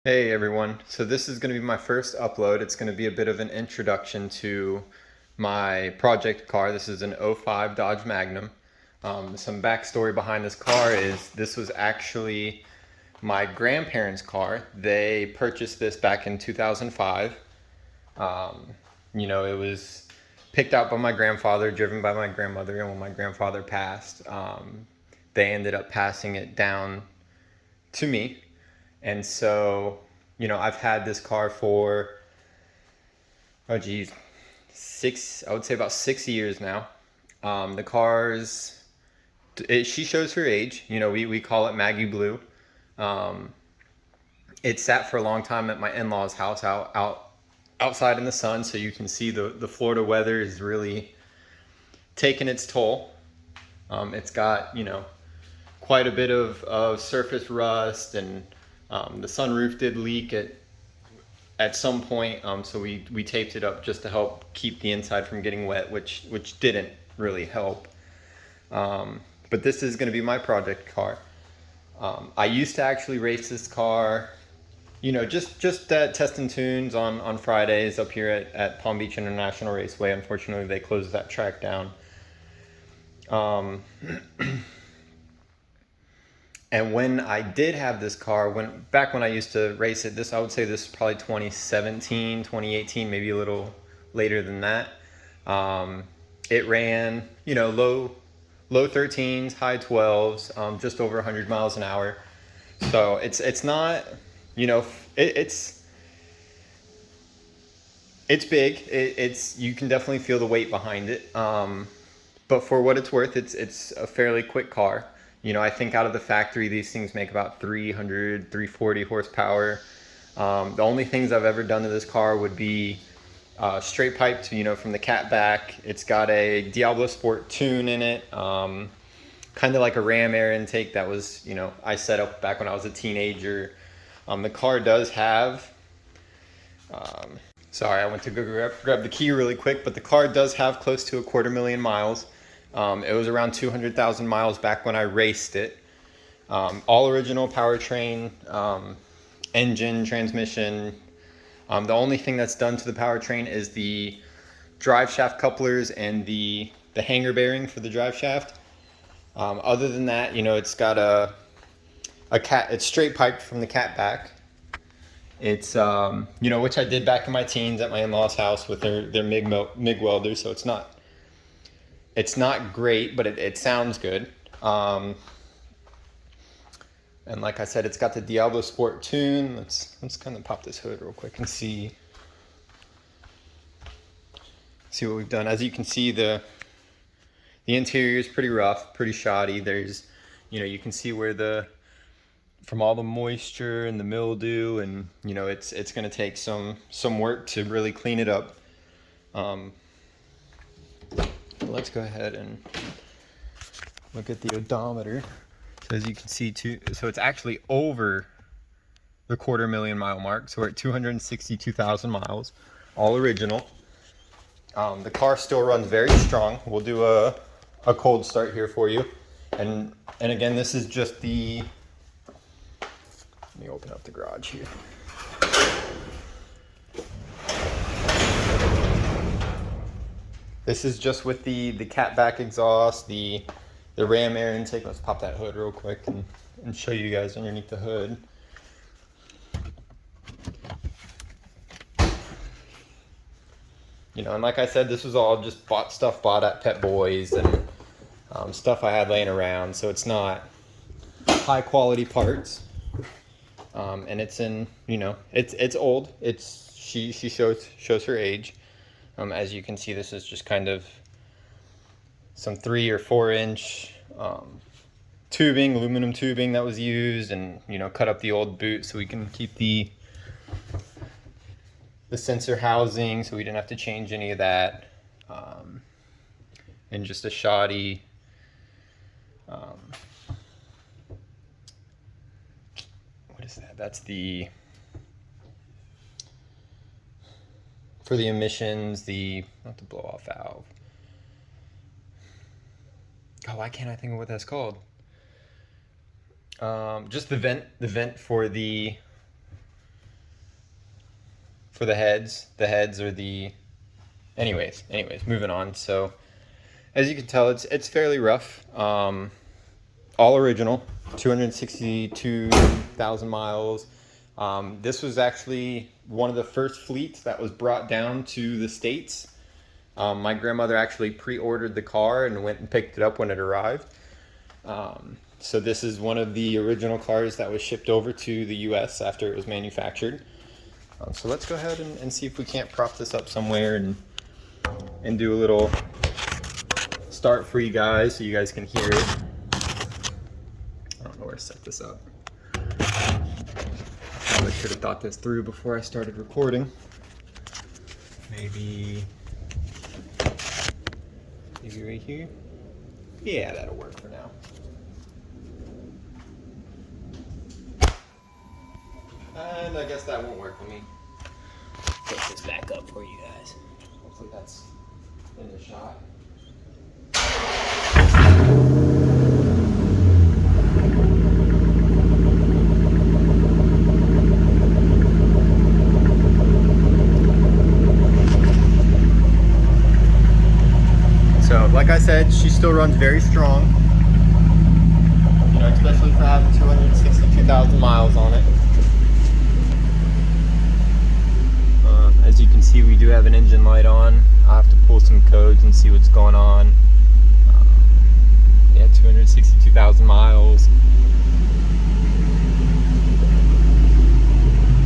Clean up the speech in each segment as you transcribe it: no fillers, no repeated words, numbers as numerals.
Hey everyone, so this is going to be my first upload. It's going to be a bit of an introduction to my project car. This is an '05 Dodge Magnum. Some backstory behind this car is this was actually my grandparents' car. They purchased this back in 2005. Um, it was picked out by my grandfather, driven by my grandmother, and when my grandfather passed, they ended up passing it down to me. And so, I've had this car for, oh geez, I would say about 6 years now. The car's, she shows her age. We call it MaggieBlue. Um, it sat for a long time at my in-laws' house outside in the sun, so you can see the Florida weather is really taking its toll. It's got, quite a bit of surface rust, and the sunroof did leak at some point, so we taped it up just to help keep the inside from getting wet, which didn't really help. But this is going to be my project car. I used to actually race this car, just testing tunes on Fridays up here at Palm Beach International Raceway. Unfortunately, they closed that track down. Um, And when I did have this car, when I used to race it, I would say this is probably 2017, 2018, maybe a little later than that. Um, it ran, low 13s, high 12s, just over 100 miles an hour. So it's not, you know, it, it's big. It's you can definitely feel the weight behind it. But for what it's worth, it's a fairly quick car. I think out of the factory, these things make about 300, 340 horsepower. The only things I've ever done to this car would be straight piped, from the cat back. It's got a Diablo Sport tune in it, kind of like a Ram air intake that was, I set up back when I was a teenager. The car does have, sorry, I went to go grab the key really quick, but the car does have close to 250,000 miles. It was around 200,000 miles back when I raced it. All original powertrain, engine, transmission. The only thing that's done to the powertrain is the drive shaft couplers and the hanger bearing for the drive shaft. Other than that, it's got it's straight piped from the cat back. It's which I did back in my teens at my in-laws' house with their MIG welder, so it's not great, but it sounds good. And like I said, it's got the Diablo Sport tune. Let's kind of pop this hood real quick and see what we've done. As you can see, the interior is pretty rough, pretty shoddy. There's, you can see where from all the moisture and the mildew, and it's going to take some work to really clean it up. Let's go ahead and look at the odometer. So as you can see too, so it's actually over the 250,000 mile mark. So we're at 262,000 miles, all original. The car still runs very strong. We'll do a cold start here for you. And again, this is just let me open up the garage here. This is just with the cat back exhaust, the Ram air intake. Let's pop that hood real quick and show you guys underneath the hood. And like I said, this was all just bought at Pet Boys and stuff I had laying around. So it's not high quality parts. And it's in, it's old. She shows her age. As you can see, this is just kind of some 3 or 4 inch tubing, aluminum tubing that was used, and cut up the old boot so we can keep the sensor housing, so we didn't have to change any of that. And just a shoddy what is that? That's for the emissions, not the blow off valve. Oh, why can't I think of what that's called? Just the vent for the for the heads. The heads are the, anyways, moving on. So as you can tell, it's fairly rough. All original, 262,000 miles. This was actually one of the first fleets that was brought down to the States. My grandmother actually pre-ordered the car and went and picked it up when it arrived. So this is one of the original cars that was shipped over to the US after it was manufactured. So let's go ahead and see if we can't prop this up somewhere and do a little start for you guys so you guys can hear it. I don't know where to set this up. Probably should have thought this through before I started recording. Maybe right here? Yeah, that'll work for now. And I guess that won't work. Let me put this back up for you guys. Hopefully that's in the shot. So, like I said, she still runs very strong. You know, especially for having 262,000 miles on it. As you can see, we do have an engine light on. I'll have to pull some codes and see what's going on. Yeah, 262,000 miles.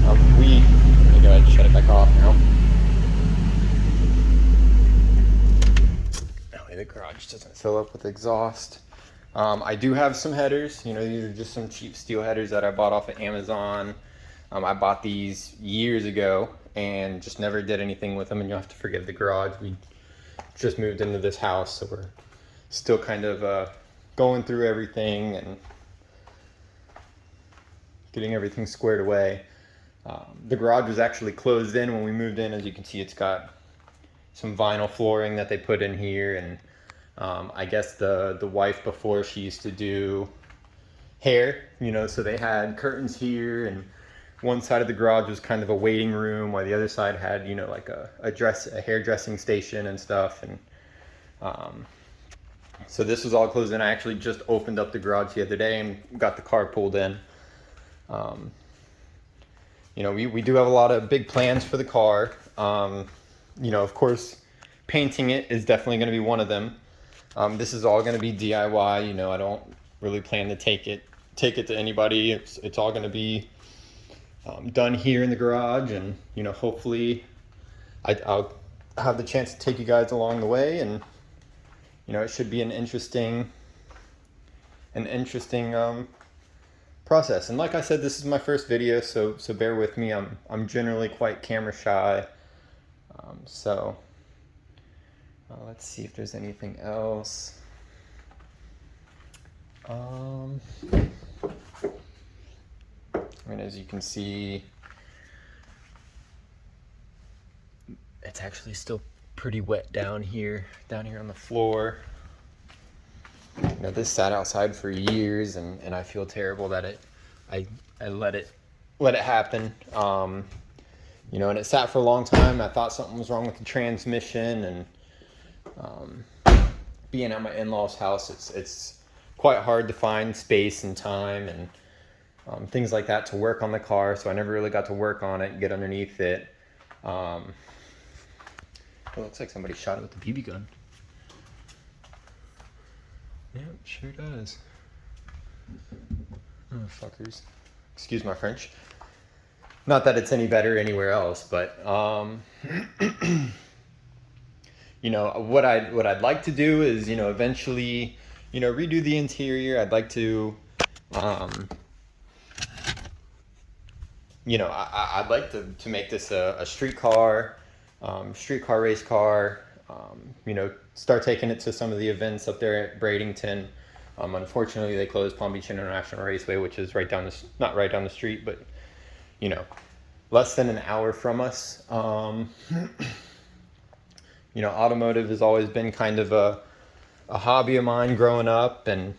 Let me go ahead and shut it back off now. That way the garage doesn't fill up with exhaust. I do have some headers. You know, these are just some cheap steel headers that I bought off of Amazon. I bought these years ago and just never did anything with them, and you'll have to forgive the garage. We just moved into this house, so we're still kind of going through everything and getting everything squared away. The garage was actually closed in when we moved in. As you can see, it's got some vinyl flooring that they put in here, and I guess the wife before, she used to do hair, you know, so they had curtains here, and one side of the garage was kind of a waiting room, while the other side had, you know, like a hairdressing station and stuff. And so this was all closed in. I actually just opened up the garage the other day and got the car pulled in. You know, we do have a lot of big plans for the car. You know, of course, painting it is definitely going to be one of them. This is all going to be DIY. You know, I don't really plan to take it to anybody. It's all going to be done here in the garage, and you know, hopefully I'll have the chance to take you guys along the way, and you know, it should be an interesting process. And like I said, this is my first video, so bear with me. I'm generally quite camera shy. So let's see if there's anything else. I mean, as you can see, it's actually still pretty wet down here on the floor. You know, this sat outside for years, and I feel terrible that I let it happen. You know, and it sat for a long time. I thought something was wrong with the transmission, and being at my in-laws' house, it's quite hard to find space and time and things like that to work on the car, so I never really got to work on it and get underneath it. It looks like somebody shot it with a BB gun. Yep, sure does. Oh, fuckers. Excuse my French. Not that it's any better anywhere else, but you know, what I'd like to do is, you know, eventually, you know, redo the interior. I'd like to you know, I'd like to make this a street car race car. You know, start taking it to some of the events up there at Bradenton. Unfortunately, they closed Palm Beach International Raceway, which is not right down the street, but you know, less than an hour from us. You know, automotive has always been kind of a hobby of mine growing up, and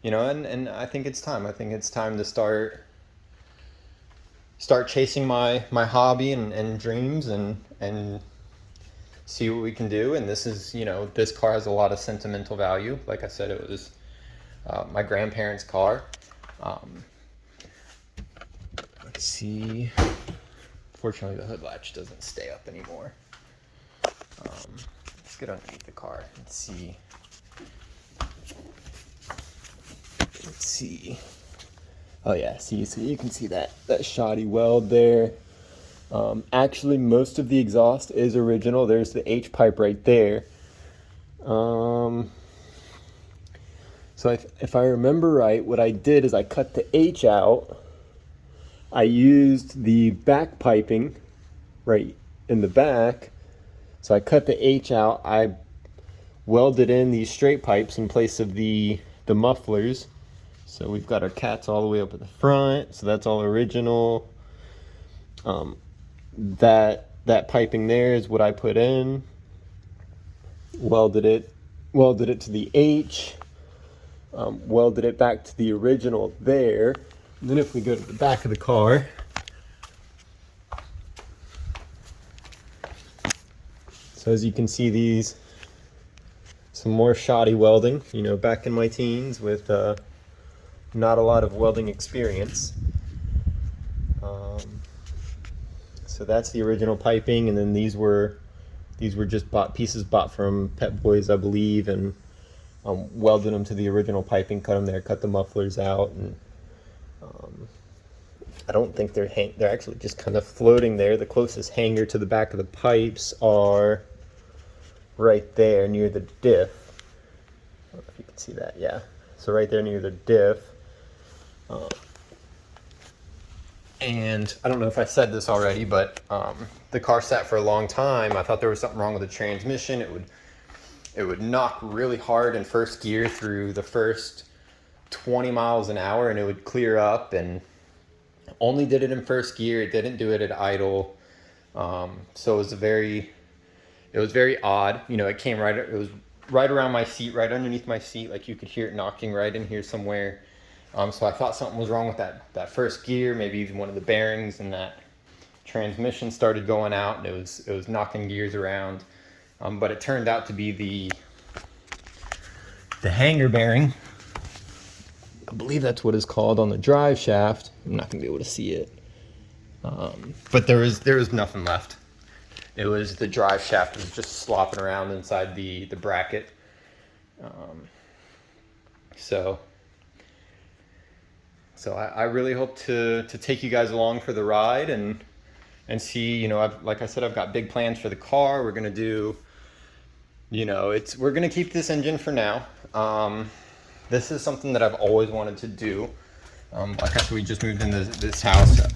you know, and I think it's time. I think it's time to start start chasing my hobby and dreams and see what we can do. And this is, you know, this car has a lot of sentimental value. Like I said, it was my grandparents' car. Let's see. Fortunately, the hood latch doesn't stay up anymore. Let's get underneath the car and see. Let's see. Oh yeah, see, so you can see that shoddy weld there. Actually, most of the exhaust is original. There's the H pipe right there. So if I remember right, what I did is I cut the H out. I used the back piping right in the back. So I cut the H out. I welded in these straight pipes in place of the mufflers. So we've got our cats all the way up at the front. So that's all original. That piping there is what I put in. Welded it to the H. Welded it back to the original there. And then if we go to the back of the car, so as you can see, these some more shoddy welding. You know, back in my teens with not a lot of welding experience. So that's the original piping, and then these were just pieces bought from Pet Boys, I believe, and welded them to the original piping, cut them there, cut the mufflers out, and I don't think they're actually just kind of floating there. The closest hanger to the back of the pipes are right there near the diff. I don't know if you can see that, yeah. So right there near the diff. And I don't know if I said this already, but the car sat for a long time. I thought there was something wrong with the transmission. It would knock really hard in first gear through the first 20 miles an hour, and it would clear up, and only did it in first gear. It didn't do it at idle. So it was very odd. You know, it was right around my seat, right underneath my seat. Like you could hear it knocking right in here somewhere. So I thought something was wrong with that first gear, maybe even one of the bearings, and that transmission started going out, and it was knocking gears around. But it turned out to be the hanger bearing. I believe that's what it's called on the drive shaft. I'm not gonna be able to see it, but there was nothing left. It was the drive shaft was just slopping around inside the bracket. So I really hope to take you guys along for the ride and see, you know, like I said, I've got big plans for the car. We're gonna do, you know, we're gonna keep this engine for now. This is something that I've always wanted to do. Like I said, we just moved into this house. I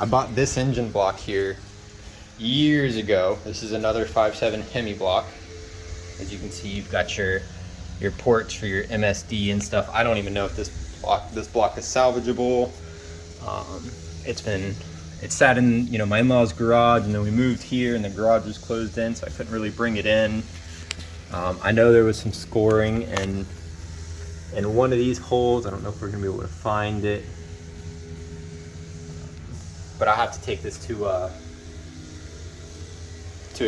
bought this engine block here years ago. This is another 5.7 Hemi block. As you can see, you've got your ports for your MSD and stuff. I don't even know if this block is salvageable. It sat in, you know, my in-laws' garage, and then we moved here and the garage was closed in, so I couldn't really bring it in. I know there was some scoring and one of these holes. I don't know if we're gonna be able to find it, but I have to take this to a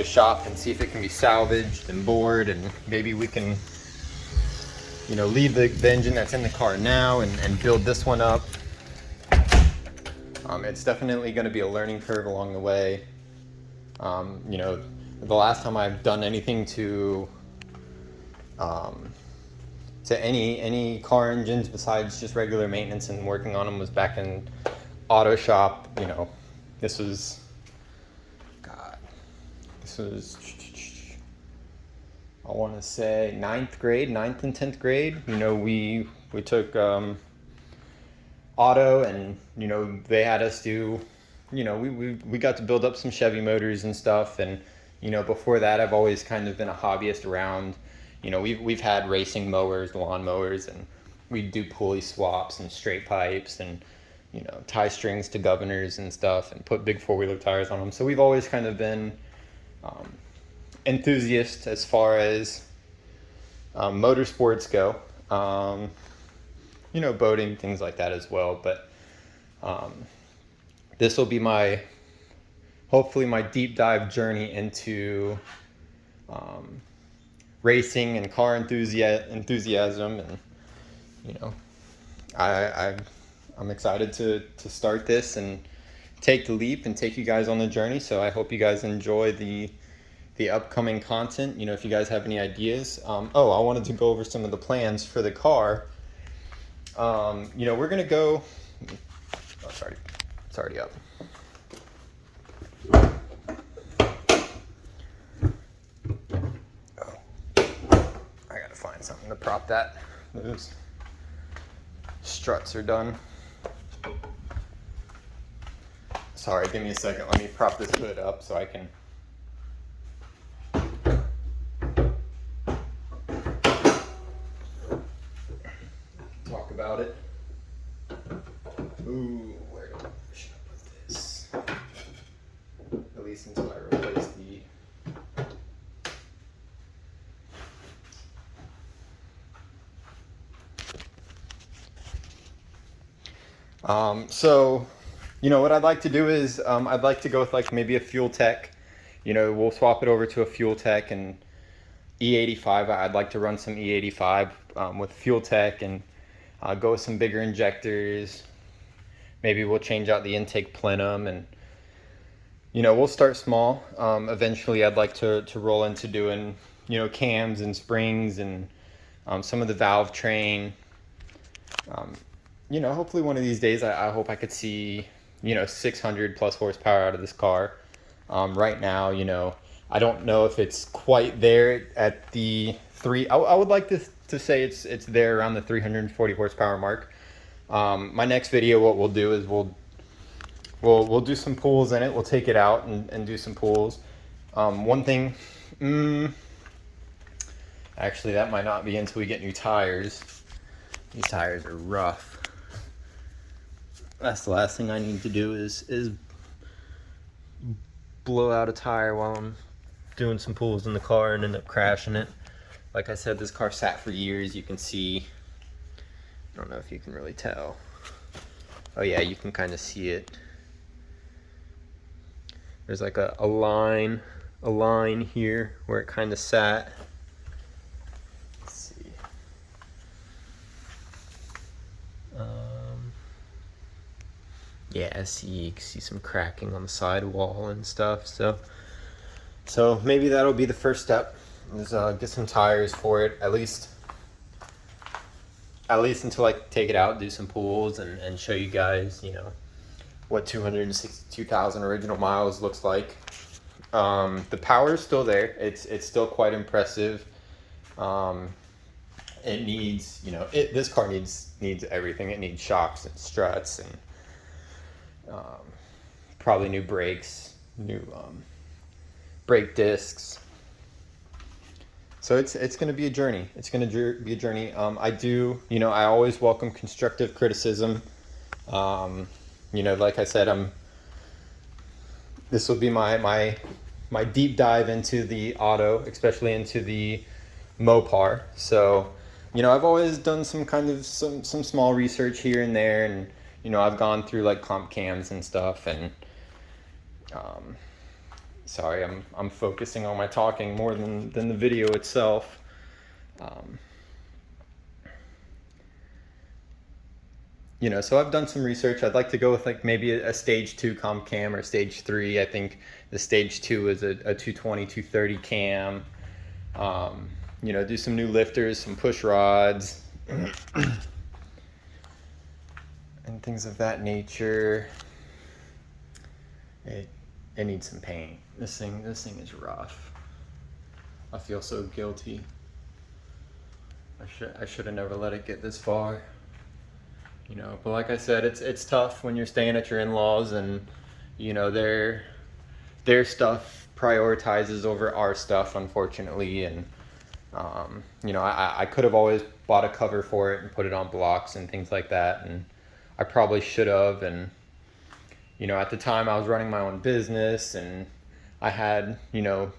shop and see if it can be salvaged and bored, and maybe we can, you know, leave the engine that's in the car now and build this one up. It's definitely going to be a learning curve along the way. You know, the last time I've done anything to any car engines besides just regular maintenance and working on them was back in auto shop. You know, this was I want to say 9th and 10th grade. You know, we took auto, and you know, they had us do, you know, we got to build up some Chevy motors and stuff. And you know, before that, I've always kind of been a hobbyist around, you know, we've had racing mowers, lawn mowers, and we'd do pulley swaps and straight pipes and, you know, tie strings to governors and stuff and put big four-wheeler tires on them. So we've always kind of been enthusiasts as far as motorsports go. You know, boating, things like that as well. But This will be hopefully my deep dive journey into racing and car enthusiasm, and you know, I'm excited to start this and take the leap and take you guys on the journey. So I hope you guys enjoy the upcoming content. You know, if you guys have any ideas. I wanted to go over some of the plans for the car. You know, we're gonna go. Oh, sorry, it's already up. Oh, I gotta find something to prop that. Those struts are done. Sorry, give me a second. Let me prop this hood up so I can. Talk about it. Ooh, where should I put this? At least until I replace the. So, you know, what I'd like to do is I'd like to go with like maybe a fuel tech. You know, we'll swap it over to a fuel tech and E85. I'd like to run some E85 with fuel tech and go with some bigger injectors. Maybe we'll change out the intake plenum, and you know, we'll start small. Eventually I'd like to roll into doing, you know, cams and springs and some of the valve train. You know, hopefully one of these days I hope I could see, you know, 600 plus horsepower out of this car. Right now, you know, I don't know if it's quite there at the I would like to say it's there around the 340 horsepower mark. My next video, what we'll do is we'll do some pulls in it. We'll take it out and do some pulls. One thing, actually that might not be until we get new tires. These tires are rough. That's the last thing I need to do is blow out a tire while I'm doing some pulls in the car and end up crashing it. Like I said, this car sat for years. You can see, I don't know if you can really tell. Oh yeah, you can kind of see it. There's like a line here where it kind of sat. Let's see. Yeah, you can see some cracking on the sidewall and stuff. So maybe that'll be the first step. Is get some tires for it, at least until I take it out, do some pulls, and show you guys, you know, what 262,000 original miles looks like. The power is still there. It's still quite impressive. It needs, you know, this car needs everything. It needs shocks and struts and probably new brakes, new brake discs. So it's going to be a journey. It's going to be a journey. I always welcome constructive criticism. You know, like I said, this will be my deep dive into the auto, especially into the Mopar. So, you know, I've always done some small research here and there, and you know, I've gone through like comp cams and stuff, and sorry, I'm focusing on my talking more than the video itself. You know, so I've done some research. I'd like to go with like maybe a stage 2 comp cam or stage 3. I think the stage 2 is a 220, 230 cam. You know, do some new lifters, some push rods, and things of that nature. It needs some paint. This thing is rough. I feel so guilty. I should have never let it get this far. You know, but like I said, it's tough when you're staying at your in-laws, and you know, their stuff prioritizes over our stuff, unfortunately. And you know, I could have always bought a cover for it and put it on blocks and things like that, and I probably should have. And you know, at the time I was running my own business, and I had, you know,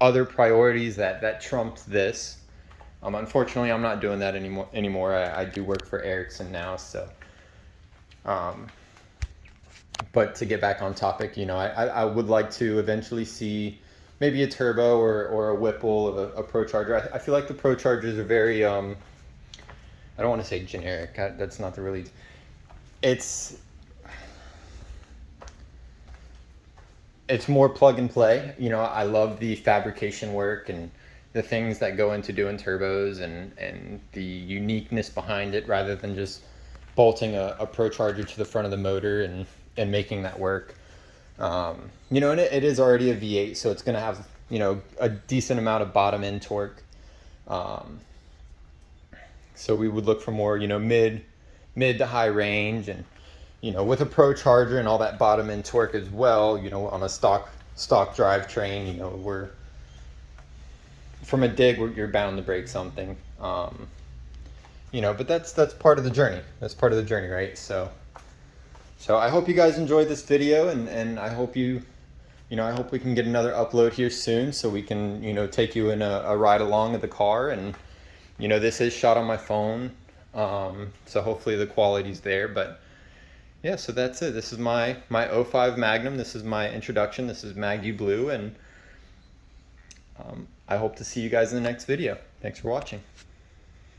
other priorities that trumped this. Unfortunately, I'm not doing that anymore. I do work for Ericsson now, so But to get back on topic, you know, I would like to eventually see maybe a turbo or a Whipple of a Pro Charger. I feel like the Pro Chargers are very, I don't want to say generic. That's not the really, it's more plug and play. You know, I love the fabrication work and the things that go into doing turbos and the uniqueness behind it, rather than just bolting a Pro Charger to the front of the motor and making that work. You know, and it is already a V8, so it's going to have, you know, a decent amount of bottom end torque. So we would look for more, you know, mid to high range, and you know, with a Pro Charger and all that bottom end torque as well, you know, on a stock drivetrain, you know, we're from a dig, you're bound to break something. You know, but that's part of the journey. That's part of the journey, right? So I hope you guys enjoyed this video, and I hope you know, I hope we can get another upload here soon, so we can, you know, take you in a ride along of the car. And you know, this is shot on my phone, so hopefully the quality's there. But yeah, so that's it. This is my '05 Magnum. This is my introduction. This is MaggieBlue, and I hope to see you guys in the next video. Thanks for watching.